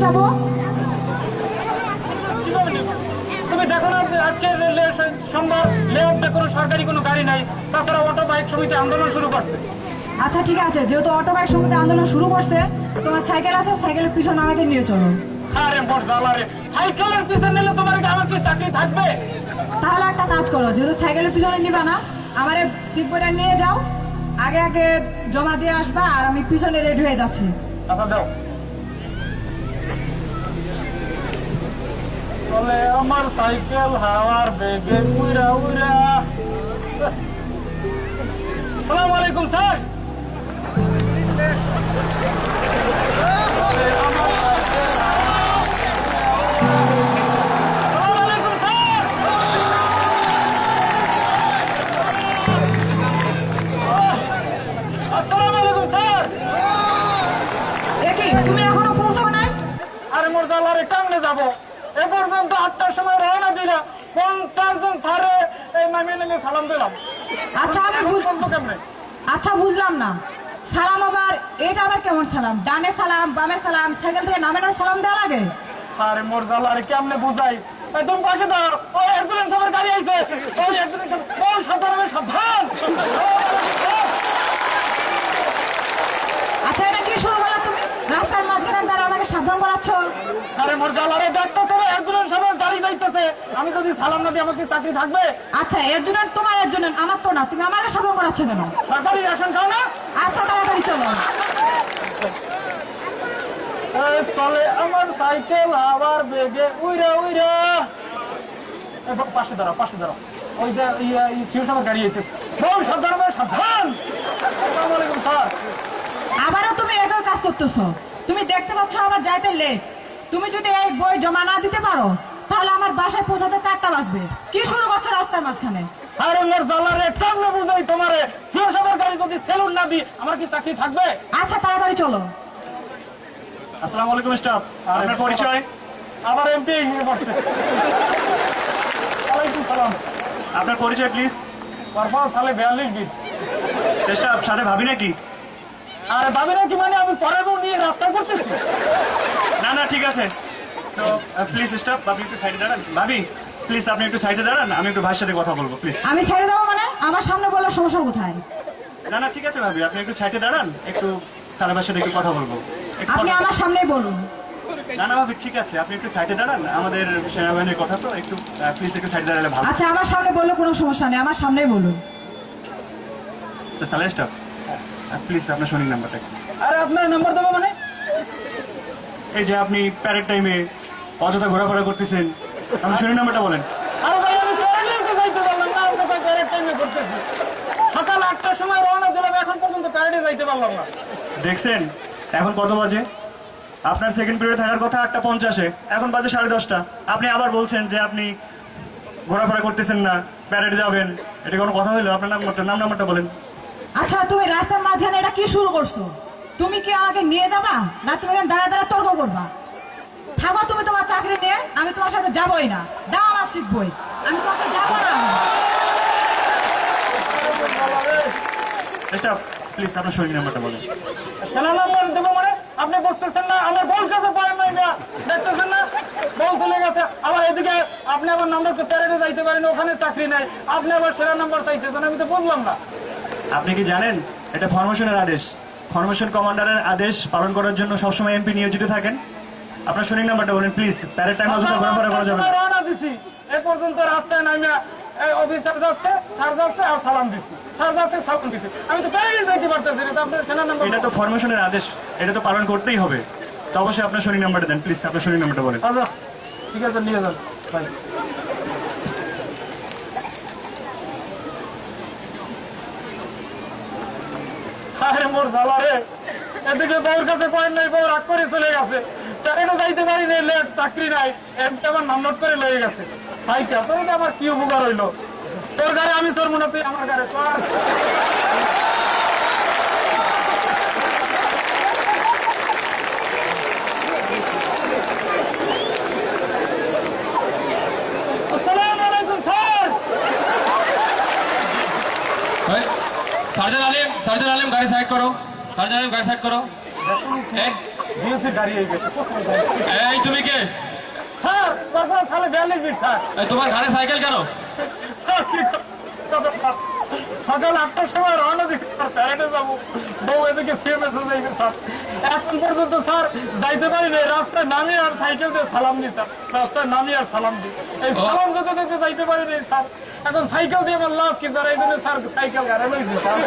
যাব? তুমি দেখো না আজকে সোমবার লেআউটে কোনো সরকারি কোনো গাড়ি নাই, তাছাড়া অটো বাইক সমিতি আন্দোলন শুরু করছে। আচ্ছা ঠিক আছে, যেহেতু অটো বাইক সমিতি আন্দোলন শুরু করছে, তোমার সাইকেল আছে, সাইকেলের পিছনে আমাকে নিয়ে চলো। আরে মর্যাদারে, সাইকেলের পিছনে নিলে তোমার কি আমার কি চাকরি থাকবে? তাহলে একটা কাজ করো, যেহেতু সাইকেলের পিছনে নিবা না, আমার সিট বইটা নিয়ে যাও, আগে আগে জমা দিয়ে আসবা, আর আমি পিছনে রেডি হয়ে যাচ্ছি। আচ্ছা দাও। চলে আমার সাইকেল হাওয়ার বেগে উড়া উড়া। আসসালামু আলাইকুম স্যার। চলে আমার সাইকেল আসসালামু আলাইকুম স্যার। আসসালামু আলাইকুম স্যার। দেখি তুমি এখনো পৌঁছাও নাই? আরে মোর জালারে কেমনে যাবো? এ পর্যন্ত 8টার সময় রওনা দিলাম, 50 জন স্যারে এই নামিয়ে নামিয়ে সালাম দিলাম। আচ্ছা আমি বলবো কেমনে? আচ্ছা বুঝলাম না, সালাম আবার এটা আবার কেমন সালাম? ডানে সালাম, বামে সালাম, সাইকেল থেকে নামানোর সালাম দেওয়া লাগে? আরে মোর জালারে কেমনে বুঝাই? তুমি পাশে দাও, ওই একজন সবার গাড়ি আইছে, ওই একজন ওই সাবধান সাবধান। আচ্ছা এটা কি শুরু করলা তুমি? রাস্তার মাঝখানে দাঁড়া আমাকে সাবধান করাচ্ছ? আরে মোর জালারে দেখতো তো একজন সবার গাড়ি যাইতেছে, আমি যদি সালাম না দিই আমার কি চাকরি থাকবে? আচ্ছা এর জন্য তোমার, এর জন্য আমার তো না, তুমি আমাকে সাবধান করাচ্ছ কেন? সরকারি রেশন খাও না? আচ্ছা তাড়াতাড়ি চলো। চলে আমার সাইকেল আবার বেগে উইরা উইরা। পাশে দাঁড়াও, পাশে দাঁড়াও, ওই যে সিও সবার গাড়ি আইতেছে, বল সাবধান সাবধান। আসসালামু আলাইকুম স্যার। আবারও তুমি একই কাজ করতেছো। তুমি দেখতে পাচ্ছ আমার যাইতে লেট, তুমি যদি এই বই জমা না দিতে পারো তাহলে আমার বাসায় পৌঁছাতে 4টা বাজবে। কি শুরু করছো রাস্তার মাঝখানে? আরে মোর জালারে কেমনে বুঝাই তোমারে? সিও সবার গাড়ি যদি সেলুন না দিই আমার কি চাকরি থাকবে? আচ্ছা তাড়াতাড়ি চলো। আসসালামু আলাইকুম স্টাফ, আপনার পরিচয়? আবার এমপি নিয়ে পড়ছে। ওয়ালাইকুম সালাম। আপনার পরিচয় প্লিজ। তারপর সালে 42 বিট। স্টাফ সাথে ভাবি নাকি? আরে ভাবি না কি মানে, আমি পরের বউ নিয়ে রাস্তা করতেছি। না না ঠিক আছে, তো প্লিজ স্টাফ আপনি একটু সাইডে দাঁড়ান। ভাবি প্লিজ আপনি একটু সাইডে দাঁড়ান, আমি একটু ভাইয়ের সাথে কথা বলবো প্লিজ। আমি ছেড়ে দেবো মানে? আমার সামনে বলার সমস্যা কোথায়? না না ঠিক আছে ভাবি, আপনি একটু সাইডে দাঁড়ান, একটু সালেবার সাথে একটু কথা বলবো। আপনি আমার সামনেই বলুন। না না ভাবি ঠিক আছে, আপনি একটু সাইডে দাঁড়ান, আমাদের সেনাবাহিনীর কথা তো, একটু প্লিজ একটু সাইডে দাঁড়ালে ভালো। আচ্ছা আমার সামনে বললে কোনো সমস্যা নেই, আমার সামনেই বলুন। তো সালে স্টাফ প্লিজ আপনার শোনিং নাম্বারটা। আরে আপনার নাম্বার দেবো মানে? এই যে আপনি প্যারেড টাইমে অযথা ঘোরাফেরা করতেছেন, আপনি শোনিং নাম্বারটা বলেন। আরে ভাই আমি প্যারেডে যাইতে পারলাম না, আমি তো প্যারেড টাইমে করতেছি। সকাল 8টার সময় রওনা দিলাম, এখন পর্যন্ত প্যারেডে যাইতে পারলাম না। দেখছেন এখন কত বাজে? আপনার সেকেন্ড পিরিয়ড থাকার কথা 8:50, এখন বাজে 10:30। আপনি আবার বলছেন যে আপনি ঘোরাফেরা করতেছেন না, প্যারেডে যাবেন। এটা কোনো কথা হইলো? আপনার নাম্বারটা বলেন। আচ্ছা তুমি রাস্তার মাঝখানে এটা কি শুরু করছো? তুমি কি আমাকে নিয়ে যাবা না তুমি এখানে দাঁড়া দাঁড়া তর্ক করবা? থাকো তুমি তোমার চাকরি নিয়ে, আমি তোমার সাথে যাবোই না। দাও আমার সিট বই, আমি তোমার সাথে যাবো না। স্টাফ প্লিজ আপনার শরীর নাম্বারটা বলেন। সেনা নাম্বার দেবো মানে? আপনি বুঝতেছেন না? আমার বল কাছে পারেন নাই না, দেখতেছেন না বল চলে গেছে। আবার এদিকে আপনি আবার নাম্বার প্যারেডে যাইতে পারেন, ওখানে চাকরি নাই, আপনি আবার সেনা নাম্বার চাইতেছেন, আমি তো বুঝলাম না। আপনি কি জানেন এটা ফরমেশনের আদেশ? ফরমেশন কমান্ডারের আদেশ পালন করার জন্য সবসময় এমপি নিয়োজিত থাকেন। আপনার শরীর নাম্বারটা বলেন প্লিজ। প্যারেড টাইম অযথা ঘোরাফেরা করা যাবে না। রওনা দিছি, এ পর্যন্ত রাস্তায় নামিয়া অফিসার যাচ্ছে, স্যার যাচ্ছে আর সালাম দিচ্ছি, স্যার যাচ্ছে সালাম দিচ্ছি, আমি তো প্যারেডে যাইতে পারতেছি না। তো আপনার সেনা নাম্বার? এটা তো ফরমেশনের আদেশ, এটা তো পালন করতেই হবে। তো অবশ্যই আপনার শরীর নাম্বারটা দেন প্লিজ। আপনার শরীর নাম্বারটা বলেন। আচ্ছা ঠিক আছে, নিয়ে যান ভাই। আরে মোর জালারে, এদিকে বউর কাছে পয়েন্ট নাই, বউ রাগ করে চলে গেছে, প্যারেডে যাইতে পারি নাই, লেট চাকরি নাই, এমপি আমার নাম নোট করে লয়ে গেছে। সাইকেল তোর এটা আমার কি উপকার হইলো? তোর গাড়ি আমি চড়বো না, তুই আমার গাড়ি চড়। আসসালামু আলাইকুম স্যার। সার্জন আলিম গাড়ি সাইড করো। সার্জন আলিম গাড়ি সাইড করো। জিওসি দাঁড়িয়ে গেছে কোথায় যাই? এই তুমি কে? স্যার তারপর সালে 42 মিনিট স্যার। এই তোমার ঘাড়ে সাইকেল কেন? স্যার কি কথা স্যার? সকাল 8টার সময় রওনা দিচ্ছি স্যার, প্যারেডে যাবো, বউ এদিকে সিএমএস যাইবে স্যার। এখন পর্যন্ত স্যার যাইতে পারি না, রাস্তায় নামি আর সাইকেল দিয়ে সালাম দিই স্যার, রাস্তায় নামি আর সালাম দিই, এই সালাম দিতে দিতে যাইতে পারি না স্যার। এখন সাইকেল দিয়ে আমার লাভ কি স্যার? এই জন্য স্যার সাইকেল গাড়ি লইছি স্যার।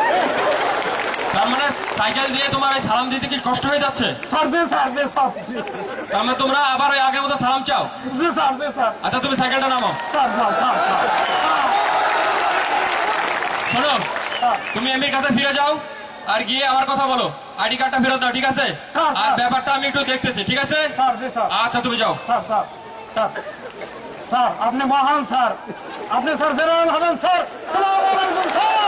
তার মানে সাইকেল দিয়ে তোমার এই সালাম দিতে কি কষ্ট হয়ে যাচ্ছে? স্যার যে স্যার যে সব তার মানে তোমরা আবার ওই আগের মতো সালাম চাও? যে স্যার যে স্যার আচ্ছা তুমি সাইকেলটা নামাও। স্যার স্যার স্যার স্যার শোনো, স্যার। তুমি এমপির কাছে ফিরে যাও আর গিয়ে আমার কথা বলো, আইডি কার্ডটা ফেরত দাও, ঠিক আছে? স্যার, আর স্যার। ব্যাপারটা আমি একটু দেখতেছি, ঠিক আছে? স্যার যে স্যার আচ্ছা তুমি যাও। স্যার স্যার স্যার স্যার আপনি মহান স্যার, আপনি স্যার জেনারেল হবেন স্যার। সালাম আলাইকুম স্যার।